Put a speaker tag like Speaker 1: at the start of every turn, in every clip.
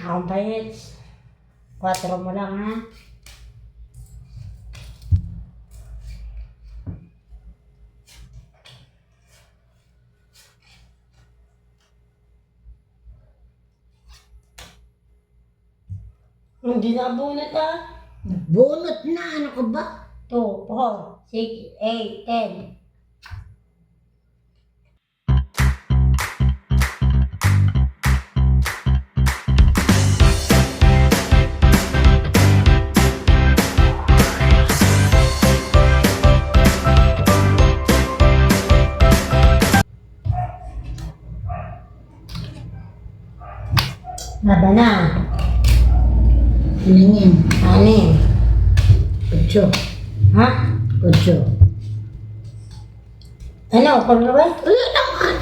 Speaker 1: Akong pahits. 4 mo lang, ha? Hindi na bunot, ha?
Speaker 2: Bunot na, ano ka ba?
Speaker 1: 2, 4, 6, 8, 10. Laba na.
Speaker 2: Ilan yan?
Speaker 1: 6.
Speaker 2: 8.
Speaker 1: Ha?
Speaker 2: 8.
Speaker 1: Ano? Kung na ba?
Speaker 2: Wala naman.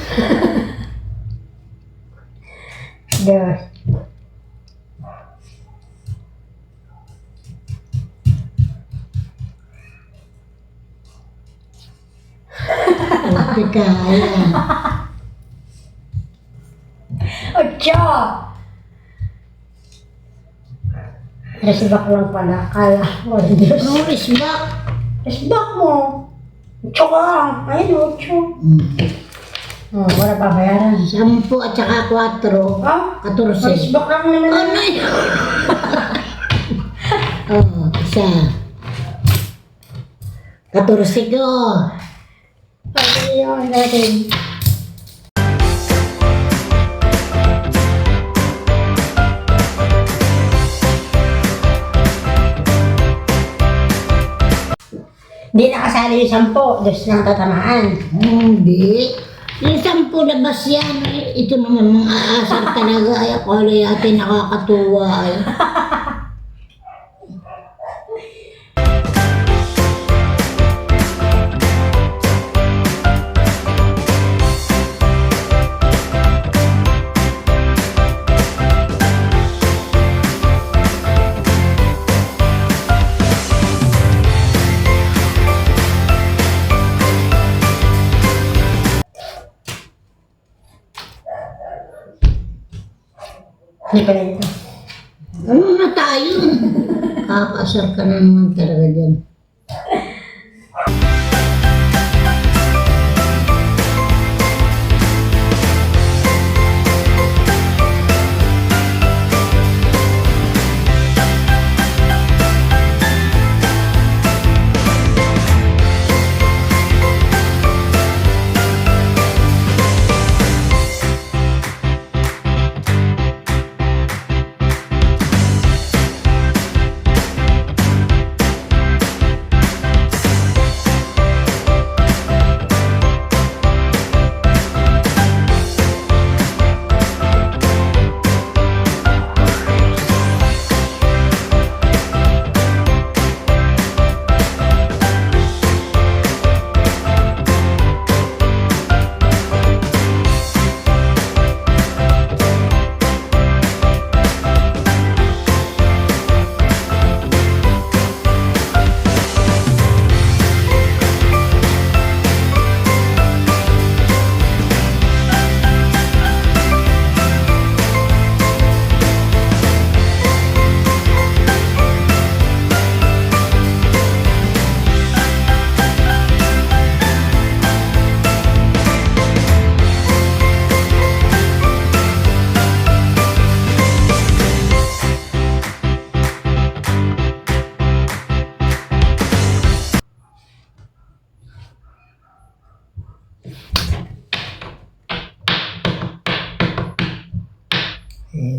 Speaker 1: 2.
Speaker 2: Okay ka, ayan.
Speaker 1: 8. Resbak lang pala. Kala mo, Diyos.
Speaker 2: Anong isbak?
Speaker 1: Resbak mo. 8 ka. Ayun, 8. Oh, wala pa bayaran.
Speaker 2: 10 at saka 4.
Speaker 1: Ah?
Speaker 2: 14.
Speaker 1: Resbak lang naman.
Speaker 2: Ano yun? Oh, isa. 14 ko.
Speaker 1: Pati yun natin. Hindi nakasali yung 10. 2 lang tatamaan.
Speaker 2: Hindi. Yung 10 labas yan. Ito naman mga aasar talaga. Ay, akala yate nakakatuwa. Ay.
Speaker 1: Hindi pa rin ito.
Speaker 2: Ano na tayo? Kakasar ka na naman talaga dyan.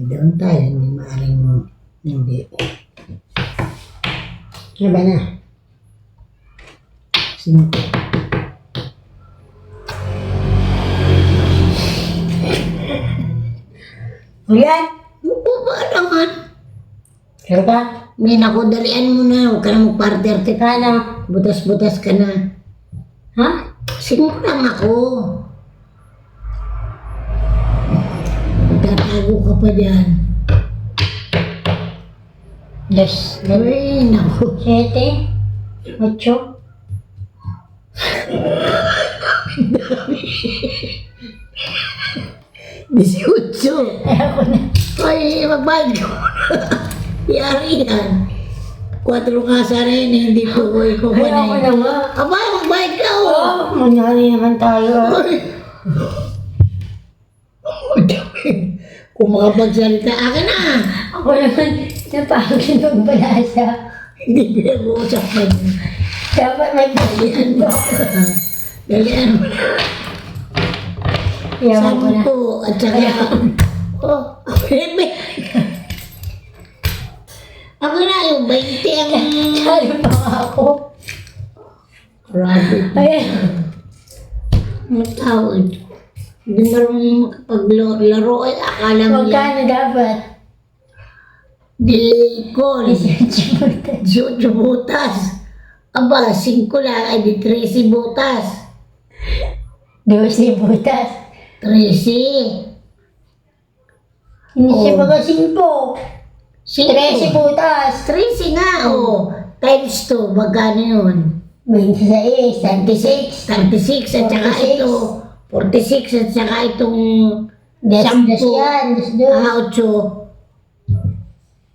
Speaker 2: Doon tayo, hindi maaaring hindi.
Speaker 1: Ano ba na?
Speaker 2: 5.
Speaker 1: Ulan?
Speaker 2: Ano ba naman?
Speaker 1: Pero ka?
Speaker 2: May naku, dalian mo na. Huwag ka na mag-party-arte ka na. Butas-butas ka na.
Speaker 1: Ha?
Speaker 2: 5 lang ako. Tatago ka pa dyan.
Speaker 1: 2.
Speaker 2: Ay, naku.
Speaker 1: 7. 8.
Speaker 2: 18.
Speaker 1: Ayoko na.
Speaker 2: Ay, magbayad ko. Yari yan. 4 kasa rin, hindi ko ko
Speaker 1: Ay, ako na nga.
Speaker 2: Aba, magbayad ka oh.
Speaker 1: Oh, mangyari naman tayo.
Speaker 2: Ay. Kung makapagsalita, akin na.
Speaker 1: Ako naman, napagod magbalasa.
Speaker 2: Hindi pinag-uusapan.
Speaker 1: Dapat may balian ko.
Speaker 2: Dalian mo.
Speaker 1: Yaman ko na.
Speaker 2: 10 at saka... Oh, bebe. Ako na yung 20 ang...
Speaker 1: Sali pa nga ako.
Speaker 2: Grabe.
Speaker 1: Ay,
Speaker 2: Matawad. Hindi marunong makapaglaro. Ay, akala mo yan.
Speaker 1: magkano dapat?
Speaker 2: Dilikol.
Speaker 1: 18
Speaker 2: 18 butas. Aba, 5 lang. Ay, di 13 butas.
Speaker 1: 12 butas.
Speaker 2: 13.
Speaker 1: Hindi siya
Speaker 2: Oh.
Speaker 1: baga 5. 13 butas.
Speaker 2: 13 nga, oh. Times 2, magkano yun?
Speaker 1: 26, 36.
Speaker 2: 36 at saka
Speaker 1: 46.
Speaker 2: ito. 46 at saka itong
Speaker 1: Das
Speaker 2: Sampu.
Speaker 1: yan, das.
Speaker 2: 8.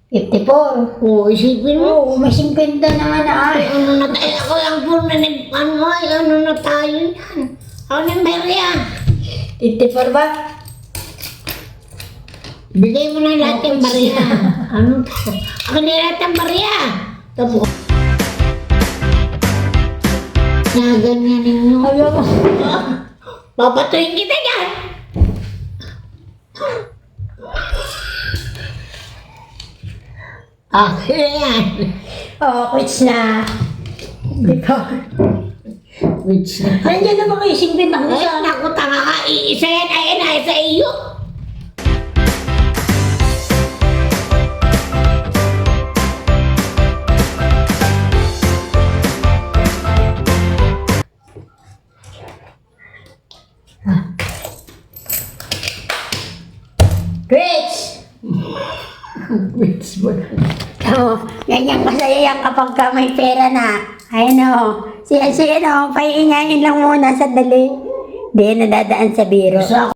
Speaker 1: 54.
Speaker 2: Oh, isipin mo.
Speaker 1: Oo, may 50 na nga na.
Speaker 2: Ay, ano na tayo? Ako lang po na ano, ay, ano na tayo yan. Ako na Maria.
Speaker 1: 54 ba?
Speaker 2: Bigay mo na lahat yung Maria. Ano to? Ako na lahat yung Maria. Tapos. Naganyanin mo.
Speaker 1: Ayaw mo.
Speaker 2: Papatuyin kita dyan. Akin na yan.
Speaker 1: Oh, quits na. Ikaw.
Speaker 2: Which na.
Speaker 1: Nandiyan na mga ising din ako
Speaker 2: Ay,
Speaker 1: sa...
Speaker 2: naku, tanga ka. Iisa yan. Ayan na, sa iyo.
Speaker 1: Quits!
Speaker 2: Which mo na.
Speaker 1: Oh, ganyan kasaya yan kapag ka may pera na. Ayan o. Sige, sige o. Paiingayin lang muna sa dali. Hindi, nadadaan sa biro.
Speaker 2: Sa